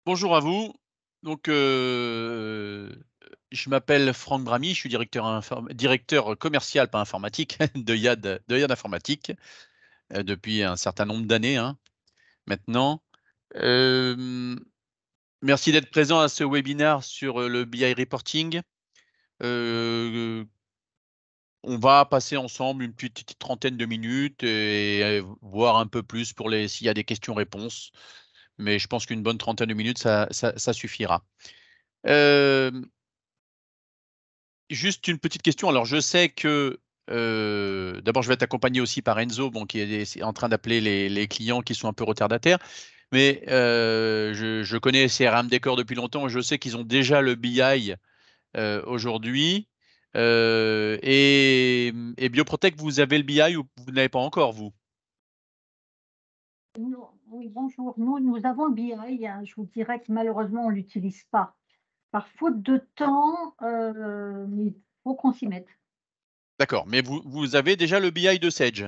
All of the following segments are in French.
Bonjour à vous. Donc, je m'appelle Franck Bramy, je suis directeur commercial, pas informatique, de YAD Informatique depuis un certain nombre d'années hein, maintenant. Euh, Merci d'être présent à ce webinaire sur le BI reporting. Euh, on va passer ensemble une petite trentaine de minutes et voir un peu plus pour s'il y a des questions-réponses. Mais je pense qu'une bonne trentaine de minutes, ça suffira. Euh, Juste une petite question. Alors, je sais que d'abord, je vais être accompagné aussi par Enzo, bon, qui est en train d'appeler les clients qui sont un peu retardataires. Mais je connais CRM Decor depuis longtemps. Je sais qu'ils ont déjà le BI aujourd'hui. Et Bioprotect, vous avez le BI ou vous n'avez pas encore, vous? Oui, bonjour. Nous avons le BI, hein. Je vous dirais que malheureusement, on ne l'utilise pas. Par faute de temps, il faut qu'on s'y mette. D'accord. Mais vous avez déjà le BI de Sage?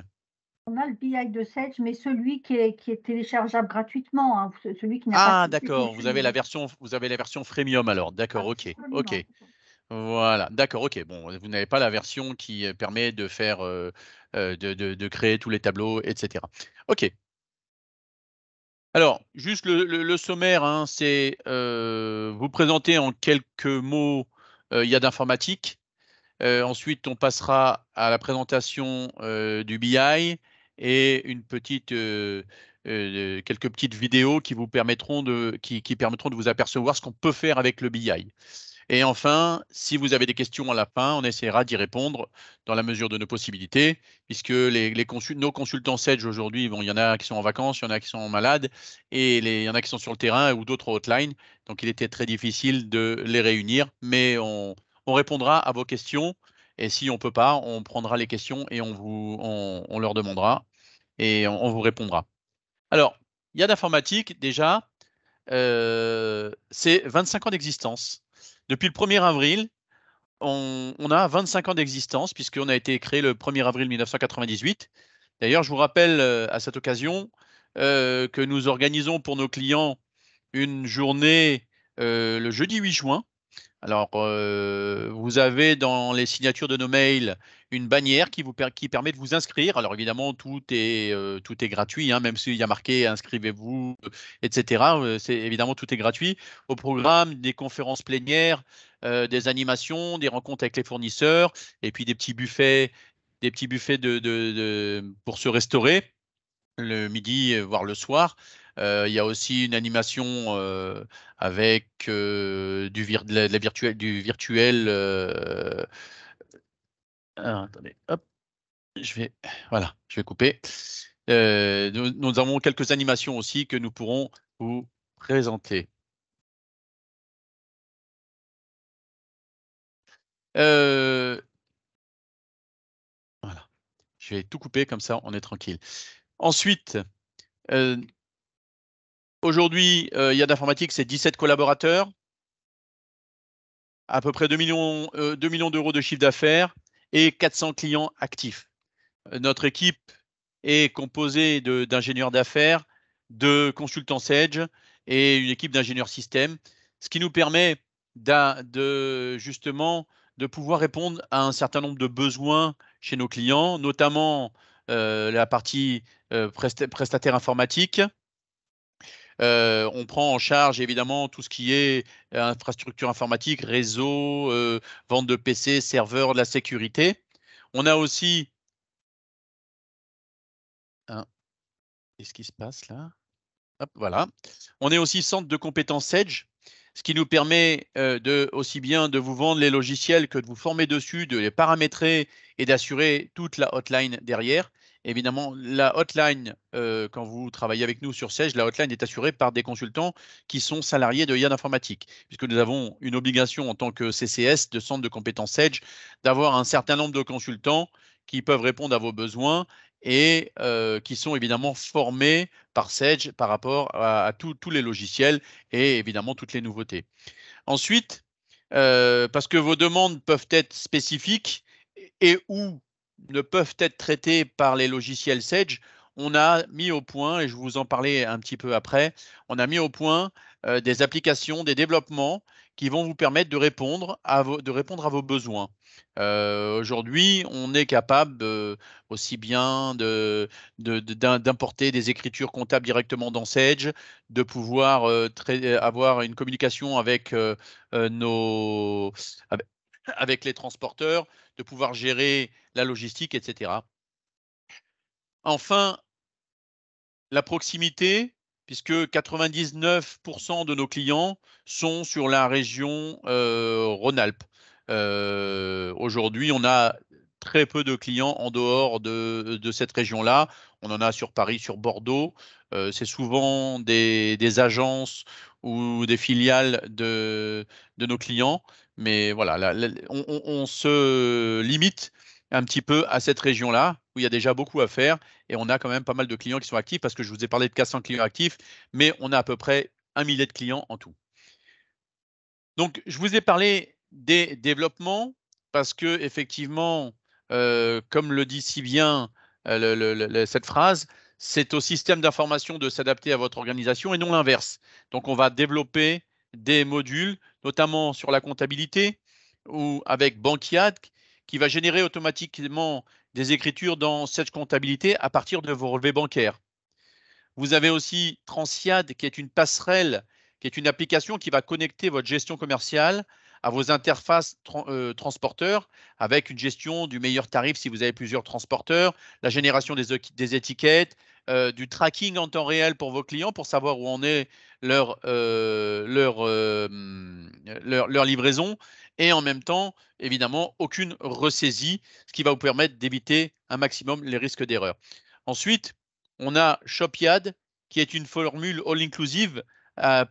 On a le BI de Sage, mais celui qui est téléchargeable gratuitement, hein, celui qui n'a pas Ah, toutes les d'accord. fonctionnalités. Vous avez la version freemium alors. D'accord. OK. OK. Absolument. Voilà, d'accord, ok. Bon, vous n'avez pas la version qui permet de faire, de créer tous les tableaux, etc. Ok. Alors, juste le sommaire, hein, c'est vous présenter en quelques mots YAD Informatique. Ensuite, on passera à la présentation du BI et quelques petites vidéos qui vous permettront qui permettront de vous apercevoir ce qu'on peut faire avec le BI. Et enfin, si vous avez des questions à la fin, on essaiera d'y répondre dans la mesure de nos possibilités, puisque nos consultants Sage aujourd'hui, bon, il y en a qui sont en vacances, il y en a qui sont malades, et il y en a qui sont sur le terrain ou d'autres hotline. Donc, il était très difficile de les réunir, mais on répondra à vos questions. Et si on ne peut pas, on prendra les questions et on leur demandera et on vous répondra. Alors, YAD Informatique, déjà, c'est 25 ans d'existence. Depuis le 1er avril, on a 25 ans d'existence puisqu'on a été créé le 1er avril 1998. D'ailleurs, je vous rappelle à cette occasion que nous organisons pour nos clients une journée le jeudi 8 juin. Alors, vous avez dans les signatures de nos mails une bannière qui permet de vous inscrire. Alors, évidemment, tout est gratuit, hein, même s'il y a marqué inscrivez-vous, etc. Évidemment, tout est gratuit. Au programme, des conférences plénières, des animations, des rencontres avec les fournisseurs, et puis des petits buffets pour se restaurer le midi, voire le soir. Il y a aussi une animation avec de la virtuelle, du virtuel. Attendez, hop, voilà, je vais couper. Nous avons quelques animations aussi que nous pourrons vous présenter. Euh, voilà, je vais tout couper comme ça, on est tranquille. Ensuite, euh, aujourd'hui, YAD Informatique, c'est 17 collaborateurs, à peu près 2 millions d'euros de chiffre d'affaires et 400 clients actifs. Notre équipe est composée d'ingénieurs d'affaires, de consultants Sage et une équipe d'ingénieurs système, ce qui nous permet justement de pouvoir répondre à un certain nombre de besoins chez nos clients, notamment la partie prestataire informatique. On prend en charge évidemment tout ce qui est infrastructure informatique, réseau, vente de PC, serveurs, de la sécurité. On a aussi qu'est-ce qui se passe là? Hop, voilà. On est aussi centre de compétences Edge, ce qui nous permet aussi bien de vous vendre les logiciels que de vous former dessus, de les paramétrer et d'assurer toute la hotline derrière. Évidemment, la hotline, quand vous travaillez avec nous sur Sage, la hotline est assurée par des consultants qui sont salariés de YAD Informatique, puisque nous avons une obligation en tant que CCS, de centre de compétences Edge, d'avoir un certain nombre de consultants qui peuvent répondre à vos besoins et qui sont évidemment formés par Sage par rapport à tous les logiciels et évidemment toutes les nouveautés. Ensuite, parce que vos demandes peuvent être spécifiques et ou ne peuvent être traitées par les logiciels Sage, on a mis au point, et je vous en parlais un petit peu après, on a mis au point des applications, des développements qui vont vous permettre de répondre à vos besoins. Aujourd'hui, on est capable aussi bien d'importer des écritures comptables directement dans Sage, de pouvoir avoir une communication avec nos avec les transporteurs, de pouvoir gérer la logistique, etc. Enfin, la proximité, puisque 99% de nos clients sont sur la région Rhône-Alpes. Aujourd'hui, on a très peu de clients en dehors de cette région-là. On en a sur Paris, sur Bordeaux. C'est souvent des agences ou des filiales de nos clients. Mais voilà, on se limite un petit peu à cette région-là où il y a déjà beaucoup à faire et on a quand même pas mal de clients qui sont actifs parce que je vous ai parlé de 400 clients actifs, mais on a à peu près 1 millier de clients en tout. Donc, je vous ai parlé des développements parce que effectivement, comme le dit si bien cette phrase, c'est au système d'information de s'adapter à votre organisation et non l'inverse. Donc, on va développer des modules, notamment sur la comptabilité ou avec Bankiad, qui va générer automatiquement des écritures dans cette comptabilité à partir de vos relevés bancaires. Vous avez aussi Transiad, qui est une passerelle, qui est une application qui va connecter votre gestion commerciale à vos interfaces transporteurs avec une gestion du meilleur tarif si vous avez plusieurs transporteurs, la génération des étiquettes, du tracking en temps réel pour vos clients pour savoir où en est leur, leur livraison et en même temps, évidemment, aucune ressaisie, ce qui va vous permettre d'éviter un maximum les risques d'erreur. Ensuite, on a Shopyad, qui est une formule all-inclusive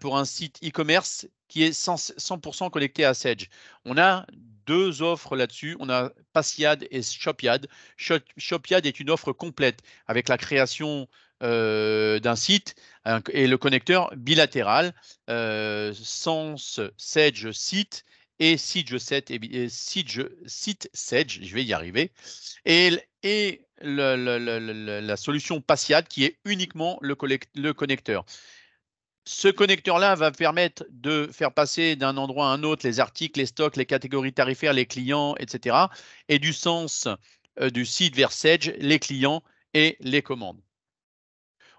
pour un site e-commerce qui est 100% connecté à Sage. On a deux offres là-dessus. On a Passyad et Shopyad. Shopyad est une offre complète avec la création d'un site et le connecteur bilatéral Sens Sage Site et Sage Site Sage. Je vais y arriver. Et la solution Passyad qui est uniquement le connecteur. Ce connecteur-là va permettre de faire passer d'un endroit à un autre les articles, les stocks, les catégories tarifaires, les clients, etc. Et du sens du site vers Sage, les clients et les commandes.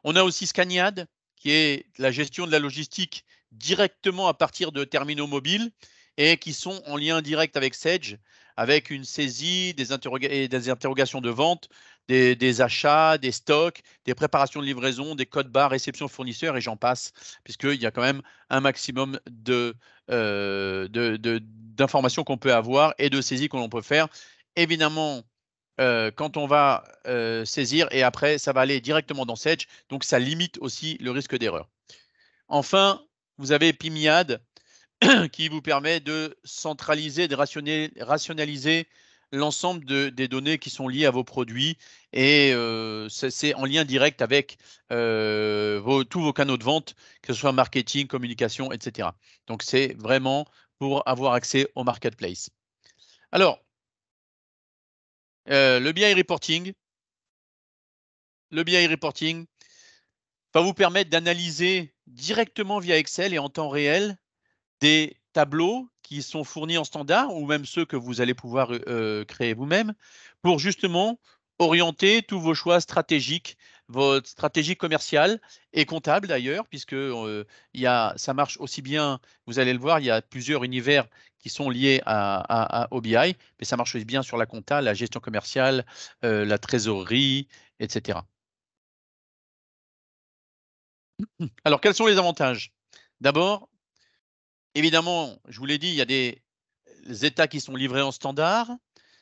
On a aussi Scaniad, qui est la gestion de la logistique directement à partir de terminaux mobiles et qui sont en lien direct avec Sage, avec une saisie, des interrogations de vente, des achats, des stocks, des préparations de livraison, des codes barres, réception fournisseurs et j'en passe, puisqu'il y a quand même un maximum d'informations qu'on peut avoir et de saisies qu'on peut faire. Évidemment, quand on va saisir et après, ça va aller directement dans Sage. Donc, ça limite aussi le risque d'erreur. Enfin, vous avez Pimiad qui vous permet de centraliser, de rationaliser l'ensemble des données qui sont liées à vos produits et c'est en lien direct avec tous vos canaux de vente, que ce soit marketing, communication, etc. Donc, c'est vraiment pour avoir accès au marketplace. Alors, le BI reporting. Le BI reporting va vous permettre d'analyser directement via Excel et en temps réel des tableaux qui sont fournis en standard ou même ceux que vous allez pouvoir créer vous-même pour justement orienter tous vos choix stratégiques, votre stratégie commerciale et comptable d'ailleurs, puisque ça marche aussi bien, vous allez le voir, il y a plusieurs univers qui sont liés au BI, mais ça marche aussi bien sur la compta, la gestion commerciale, la trésorerie, etc. Alors, quels sont les avantages? D'abord, évidemment, je vous l'ai dit, il y a des états qui sont livrés en standard.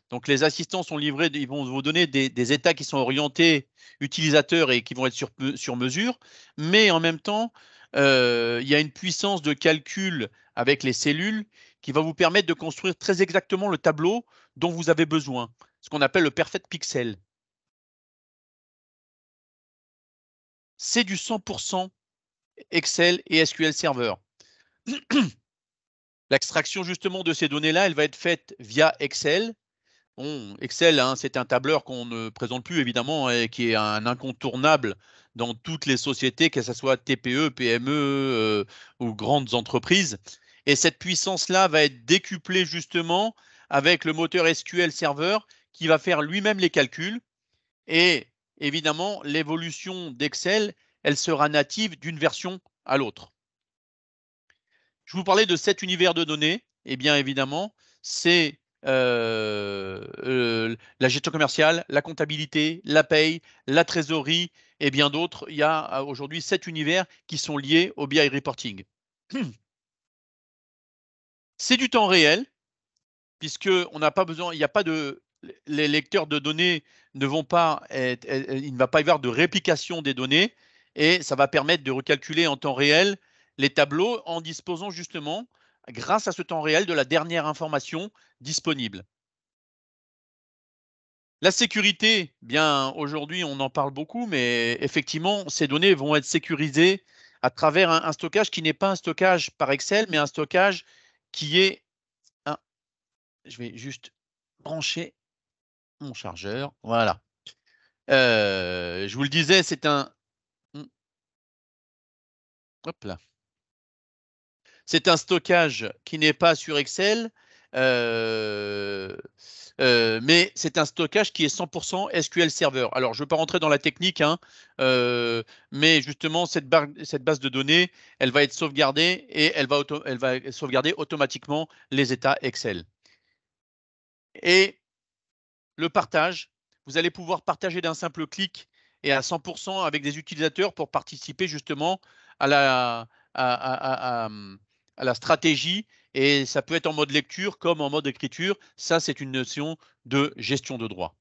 Donc, les assistants sont livrés, ils vont vous donner des états qui sont orientés utilisateurs et qui vont être sur mesure. Mais en même temps, il y a une puissance de calcul avec les cellules qui va vous permettre de construire très exactement le tableau dont vous avez besoin, ce qu'on appelle le perfect pixel. C'est du 100% Excel et SQL Server. L'extraction justement de ces données-là, elle va être faite via Excel Bon, Excel, hein, c'est un tableur qu'on ne présente plus évidemment et qui est un incontournable dans toutes les sociétés, que ce soit TPE, PME ou grandes entreprises. Et cette puissance-là va être décuplée justement avec le moteur SQL Server qui va faire lui-même les calculs. Et évidemment, l'évolution d'Excel, elle sera native d'une version à l'autre. Je vous parlais de cet univers de données. Eh bien, évidemment, c'est la gestion commerciale, la comptabilité, la paye, la trésorerie et bien d'autres. Il y a aujourd'hui 7 univers qui sont liés au BI reporting. C'est du temps réel, puisque on n'a pas besoin, il n'y a pas de, les lecteurs de données ne vont pas être, il ne va pas y avoir de réplication des données et ça va permettre de recalculer en temps réel les tableaux en disposant justement, grâce à ce temps réel, de la dernière information disponible. La sécurité, bien aujourd'hui on en parle beaucoup, mais effectivement ces données vont être sécurisées à travers un stockage qui n'est pas un stockage par Excel, mais un stockage qui est un, je vais juste brancher mon chargeur. Voilà. Je vous le disais, c'est un. Hop là. C'est un stockage qui n'est pas sur Excel, mais c'est un stockage qui est 100% SQL Server. Alors, je ne veux pas rentrer dans la technique, hein, mais justement, cette base de données, elle va être sauvegardée et elle va sauvegarder automatiquement les états Excel. Et le partage, vous allez pouvoir partager d'un simple clic et à 100% avec des utilisateurs pour participer justement à la stratégie. Et ça peut être en mode lecture comme en mode écriture. Ça, c'est une notion de gestion de droit.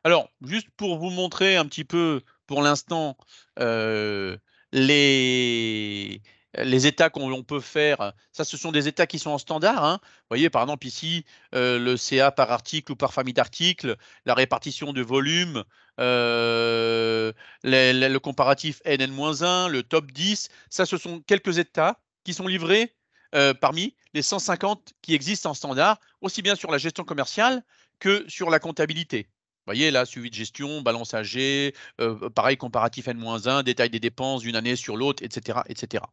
Alors, juste pour vous montrer un petit peu, pour l'instant, euh, les, les états qu'on peut faire, ça, ce sont des états qui sont en standard, hein. Vous voyez, par exemple, ici, le CA par article ou par famille d'articles, la répartition de volume, le comparatif NN-1, le top 10. Ça, ce sont quelques états qui sont livrés parmi les 150 qui existent en standard, aussi bien sur la gestion commerciale que sur la comptabilité. Vous voyez là, suivi de gestion, balance AG, pareil, comparatif N-1, détail des dépenses d'une année sur l'autre, etc., etc.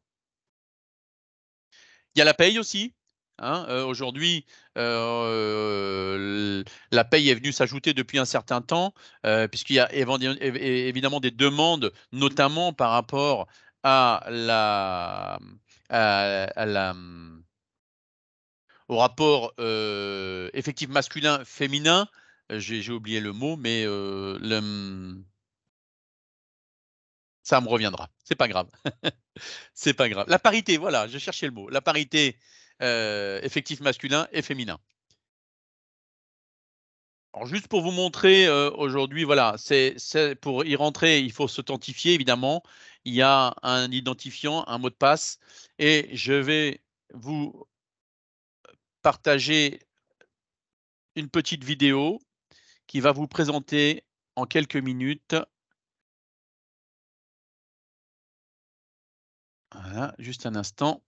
Il y a la paye aussi. Hein, aujourd'hui, la paye est venue s'ajouter depuis un certain temps, puisqu'il y a évidemment des demandes, notamment par rapport à la, au rapport effectif masculin-féminin. J'ai oublié le mot, mais ça me reviendra. C'est pas grave. C'est pas grave. La parité, voilà, je cherchais le mot. La parité effectif masculin et féminin. Alors juste pour vous montrer aujourd'hui, voilà, c'est pour y rentrer, il faut s'authentifier évidemment. Il y a un identifiant, un mot de passe, et je vais vous partager une petite vidéo qui va vous présenter en quelques minutes. Voilà, juste un instant.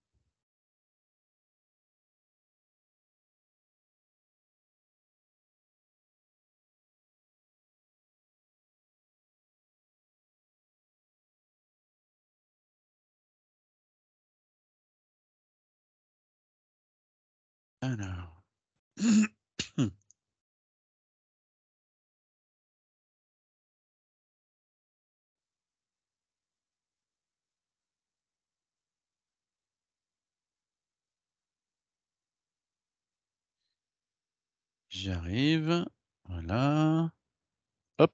Alors. J'arrive. Voilà. Hop.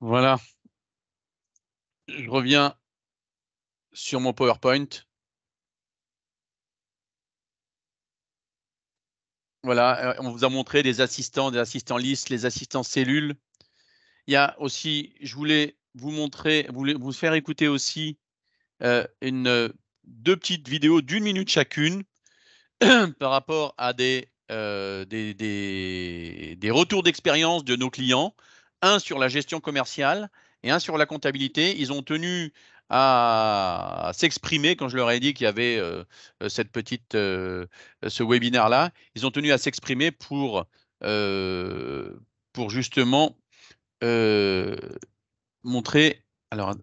Voilà, je reviens sur mon PowerPoint. Voilà, on vous a montré des assistants listes, les assistants cellules. Il y a aussi, je voulais vous montrer, vous faire écouter aussi deux petites vidéos d'1 minute chacune par rapport à des retours d'expérience de nos clients, un sur la gestion commerciale et un sur la comptabilité. Ils ont tenu à s'exprimer quand je leur ai dit qu'il y avait ce webinaire-là. Ils ont tenu à s'exprimer pour justement euh, montrer. Alors,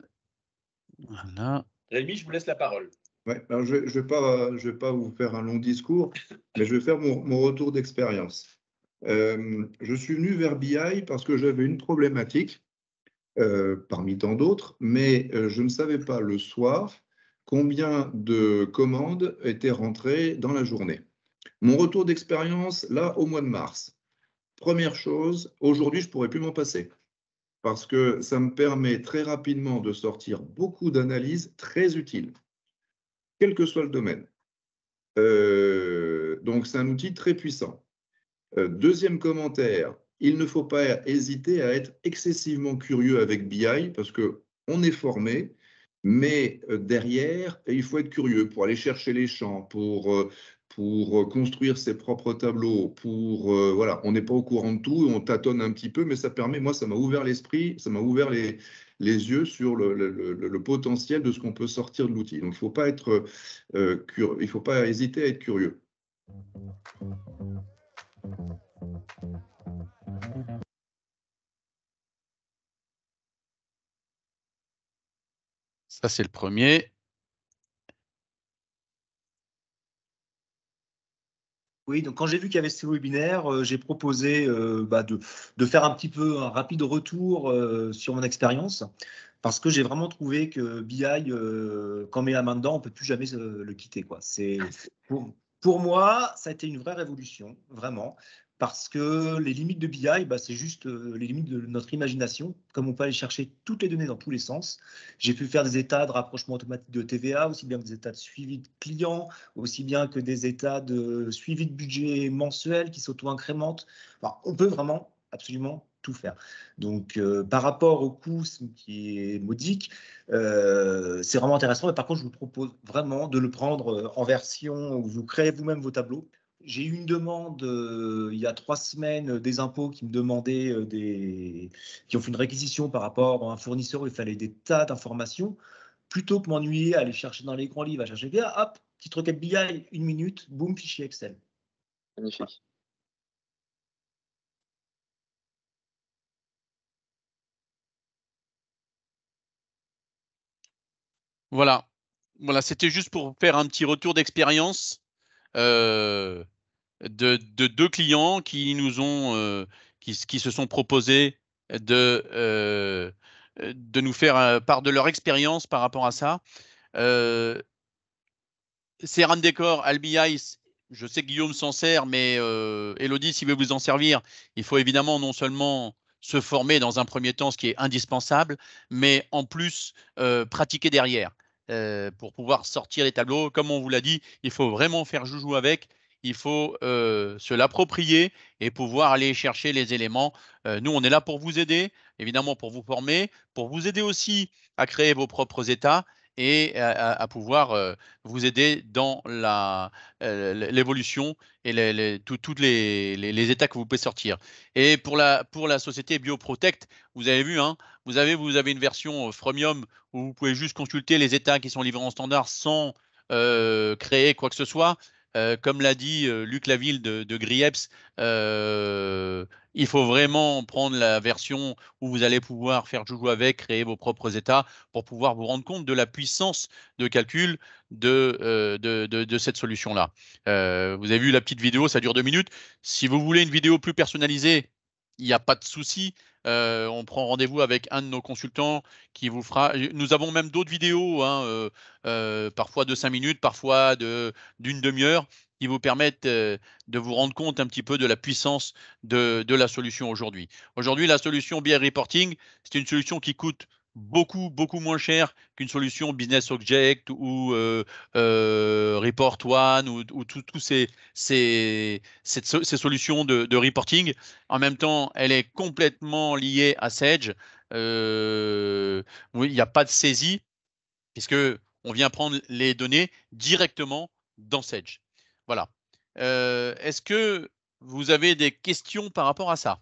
voilà. Rémi, je vous laisse la parole. Ouais, alors je vais pas vous faire un long discours, mais je vais faire mon retour d'expérience. Je suis venu vers BI parce que j'avais une problématique, parmi tant d'autres, mais je ne savais pas le soir combien de commandes étaient rentrées dans la journée. Mon retour d'expérience, là, au mois de mars. Première chose, aujourd'hui, je ne pourrais plus m'en passer parce que ça me permet très rapidement de sortir beaucoup d'analyses très utiles, quel que soit le domaine. Donc, c'est un outil très puissant. Deuxième commentaire, il ne faut pas hésiter à être excessivement curieux avec BI parce qu'on est formé, mais derrière, il faut être curieux pour aller chercher les champs, pour construire ses propres tableaux, voilà, on n'est pas au courant de tout, on tâtonne un petit peu, mais ça permet, moi, ça m'a ouvert l'esprit, ça m'a ouvert les yeux sur le potentiel de ce qu'on peut sortir de l'outil. Donc, il ne faut pas hésiter à être curieux. Ça, c'est le premier. Oui, donc quand j'ai vu qu'il y avait ce webinaire, j'ai proposé de faire un petit peu un rapide retour sur mon expérience, parce que j'ai vraiment trouvé que BI, quand on met la main dedans, on ne peut plus jamais le quitter, quoi. Pour moi, ça a été une vraie révolution, vraiment, parce que les limites de BI, c'est juste les limites de notre imagination, comme on peut aller chercher toutes les données dans tous les sens. J'ai pu faire des états de rapprochement automatique de TVA, aussi bien que des états de suivi de clients, aussi bien que des états de suivi de budget mensuel qui s'auto-incrémentent. Enfin, on peut vraiment absolument tout faire. Donc, par rapport au coût qui est modique, c'est vraiment intéressant. Mais par contre, je vous propose vraiment de le prendre en version où vous créez vous-même vos tableaux. J'ai eu une demande il y a 3 semaines des impôts qui me demandaient qui ont fait une réquisition par rapport à un fournisseur où il fallait des tas d'informations. Plutôt que m'ennuyer à aller chercher dans les grands livres, à chercher bien, hop, petite requête BI, 1 minute, boum, fichier Excel. Magnifique. Voilà. Voilà, c'était juste pour faire un petit retour d'expérience de deux clients qui nous ont qui se sont proposés de nous faire part de leur expérience par rapport à ça. CRM Décor, Albi Ice, je sais que Guillaume s'en sert, mais Elodie, s'il veut vous en servir, il faut évidemment non seulement se former dans un premier temps, ce qui est indispensable, mais en plus pratiquer derrière pour pouvoir sortir les tableaux. Comme on vous l'a dit, il faut vraiment faire joujou avec. Il faut se l'approprier et pouvoir aller chercher les éléments. Nous, on est là pour vous aider, évidemment pour vous former, pour vous aider aussi à créer vos propres états et à pouvoir vous aider dans l'évolution et toutes les états que vous pouvez sortir. Et pour la société BioProtect, vous avez vu, hein, vous avez une version freemium où vous pouvez juste consulter les états qui sont livrés en standard sans créer quoi que ce soit. Comme l'a dit Luc Laville de Grieps, il faut vraiment prendre la version où vous allez pouvoir faire joujou avec, créer vos propres états pour pouvoir vous rendre compte de la puissance de calcul de cette solution-là. Vous avez vu la petite vidéo, ça dure 2 minutes. Si vous voulez une vidéo plus personnalisée, il n'y a pas de souci. On prend rendez-vous avec un de nos consultants qui vous fera. Nous avons même d'autres vidéos, hein, parfois de 5 minutes, parfois d'une demi-heure, qui vous permettent de vous rendre compte un petit peu de la puissance de la solution aujourd'hui. Aujourd'hui, la solution BI Reporting, c'est une solution qui coûte beaucoup moins cher qu'une solution Business Object ou Report One ou tous ces solutions de reporting. En même temps, elle est complètement liée à Sage. Oui, il n'y a pas de saisie puisque on vient prendre les données directement dans Sage. Voilà. Est-ce que vous avez des questions par rapport à ça?